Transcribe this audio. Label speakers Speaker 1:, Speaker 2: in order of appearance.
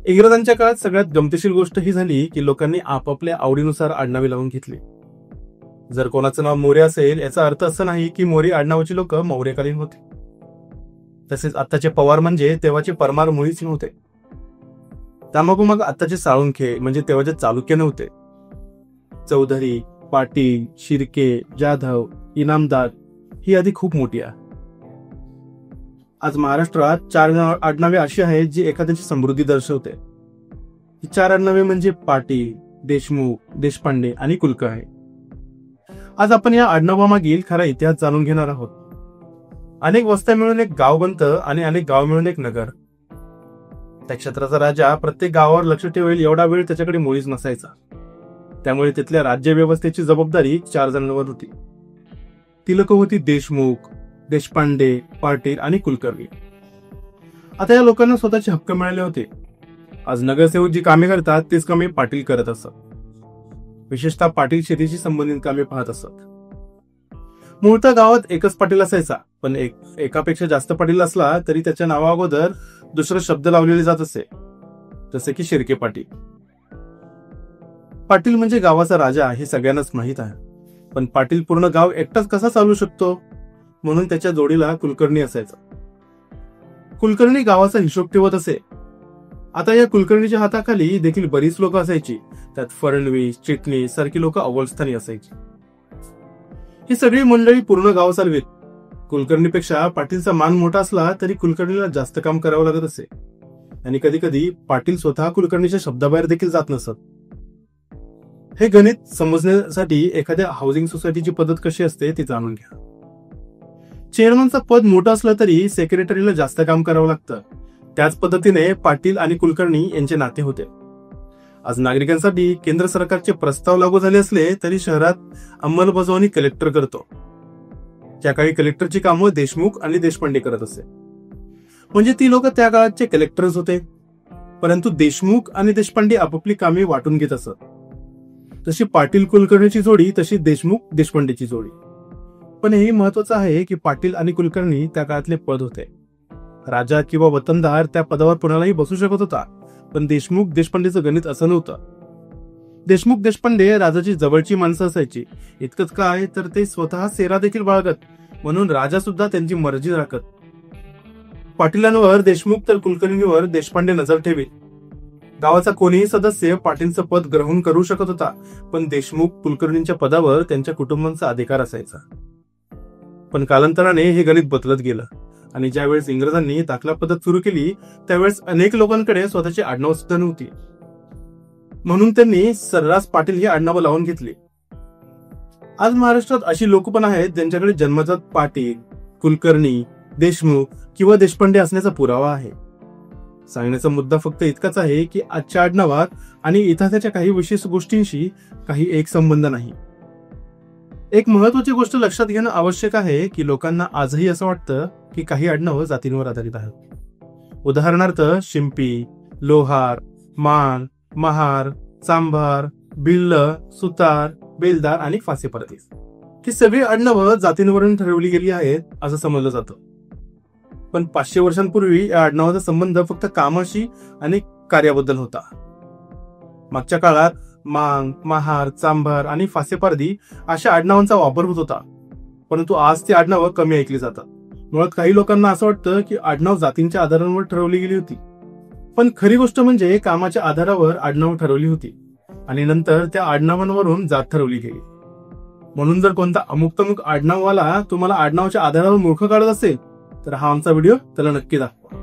Speaker 1: इंग्रजांच्या काळात सगळ्यात गमतीशीर गोष्ट ही झाली की लोकांनी आपापल्या आवडीनुसार आडनावे लावून घेतली. जर कोणाचं नाव मोरे असेल याचा अर्थ असं नाही की मोरे आडनावाची लोक मौर्यकालीन होती. तसेच आत्ताचे पवार म्हणजे तेव्हाचे परमार मुळीच नव्हते. त्यामागोमाग आत्ताचे साळुंखे म्हणजे तेव्हाचे चालुक्य नव्हते. चौधरी, पाटील, शिर्के, जाधव, इनामदार ही यादी खूप मोठी आहे. आज महाराष्ट्रात 4 आडनावे अशी आहेत जी एखाद्याची समृद्धी दर्शवते. ही 4 आडनावे म्हणजे पाटील, देशमुख, देशपांडे आणि कुलकर्णी. आज आपण या आडनावामागील खरा इतिहास जाणून घेणार आहोत. अनेक वस्त्या मिळून एक गाव बनतं आणि अनेक गाव मिळून एक नगर. त्या क्षेत्राचा राजा प्रत्येक गावावर लक्ष ठेवेल एवढा वेळ त्याच्याकडे मुळीच नसायचा. त्यामुळे तिथल्या राज्य व्यवस्थेची जबाबदारी 4 जणांवर होती. ती लोक होती देशमुख, देशपांडे, पाटील आणि कुलकर्णी. आता या लोकांना स्वतःचे हक्क मिळाले होते. आज नगरसेवक जी कामे करतात तीच कामे पाटील करत असत. विशेषतः पाटील शेतीशी संबंधित कामे पाहत असत. मूळतः गावात एकच पाटील असायचा, पण एकापेक्षा जास्त पाटील असला तरी त्याच्या नावा अगोदर दुसरा शब्द लावलेले जात असे, जसे की शिर्के पाटील. पाटील म्हणजे गावाचा राजा हे सगळ्यांनाच माहित आहे. पण पाटील पूर्ण गाव एकटाच कसा चालू शकतो, म्हणून त्याच्या जोडीला कुलकर्णी असायचा. कुलकर्णी गावाचा हिशोब ठेवत असे. आता या कुलकर्णीच्या हाताखाली देखील बरीच लोक असायची. त्यात फडणवीस, चिटणीस सारखी लोक अव्वलस्थानी असायची. ही सगळी मंडळी पूर्ण गाव चालवीत. कुलकर्णीपेक्षा पाटीलचा मान मोठा असला तरी कुलकर्णीला जास्त काम करावं लागत असे. आणि कधी कधी पाटील स्वतः कुलकर्णीच्या शब्दाबाहेर देखील जात नसत. हे गणित समजण्यासाठी एखाद्या हाऊसिंग सोसायटीची पद्धत कशी असते ती जाणून घ्या. चेअरमनचं पद मोठं असलं तरी सेक्रेटरीला जास्त काम करावं लागतं. त्याच पद्धतीने पाटील आणि कुलकर्णी यांचे नाते होते. आज नागरिकांसाठी केंद्र सरकारचे प्रस्ताव लागू झाले असले तरी शहरात अंमलबजावणी कलेक्टर करतो. त्या काळी कलेक्टरची कामं देशमुख आणि देशपांडे करत असे. म्हणजे ती लोक त्या काळाचे कलेक्टरच होते. परंतु देशमुख आणि देशपांडे आपापली कामे वाटून घेत असत. जशी पाटील कुलकर्णीची जोडी तशी देशमुख देशपांडेची जोडी. पण हेही महत्वाचं आहे की पाटील आणि कुलकर्णी त्या काळातले पद होते. राजा किंवा वतनदार त्या पदावर कुणालाही बसू शकत होता, पण देशमुख देशपांडेचं गणित असं नव्हतं. देशमुख देशपांडे राजाची जवळची माणसं असायची. इतकंच काय तर ते स्वतः सेरा देखील बाळगत, म्हणून राजा सुद्धा त्यांची मर्जी राखत. पाटीलांवर देशमुख तर कुलकर्णीवर देशपांडे नजर ठेवी. गावाचा कोणीही सदस्य पाटीलचं पद ग्रहण करू शकत होता, पण देशमुख कुलकर्णींच्या पदावर त्यांच्या कुटुंबांचा अधिकार असायचा. पण कालांतराने हे गणित बदलत गेलं आणि ज्यावेळेस इंग्रजांनी दाखला पद्धत सुरू केली त्यावेळेस अनेक लोकांकडे स्वतःची आडनाव सुद्धा नव्हती. म्हणून त्यांनी सर्रास पाटील ही आडनावं लावून घेतली. आज महाराष्ट्रात अशी लोक पण आहेत ज्यांच्याकडे जन्मजात पाटील, कुलकर्णी, देशमुख किंवा देशपांडे असण्याचा पुरावा आहे. सांगण्याचा मुद्दा फक्त इतकाच आहे की आजच्या आडनावात आणि इतिहासाच्या काही विशेष गोष्टींशी काही एक संबंध नाही. एक महत्वाची गोष्ट लक्षात घेणं आवश्यक आहे की लोकांना आजही असं वाटतं की काही आडनावं जातींवर आधारित आहेत. उदाहरणार्थ शिंपी, लोहार, मान, महार, चांभार, बिल्ल, सुतार, बेलदार आणि फासेपर्दी ही सगळी आडनावं जातींवरून ठरवली गेली आहेत असं समजलं जातं. पण 500 वर्षांपूर्वी या आडनावाचा संबंध फक्त कामाशी आणि कार्याबद्दल होता. मागच्या काळात मांग, महार, चांभार आणि फासेपारधी अशा आडनावांचा वापर होत होता. परंतु आज ती आडनावं कमी ऐकली जातात. मुळात काही लोकांना असं वाटतं की आडनाव जातींच्या आधारावर ठरवली गेली होती. पण खरी गोष्ट म्हणजे कामाच्या आधारावर आडनाव ठरवली होती आणि नंतर त्या आडनावांवरून जात ठरवली गेली. म्हणून जर कोणता अमुक तमुक आडनाववाला तुम्हाला आडनावाच्या आधारावर मूर्ख काढत असेल तर हा आमचा व्हिडिओ त्याला नक्की दाखवा.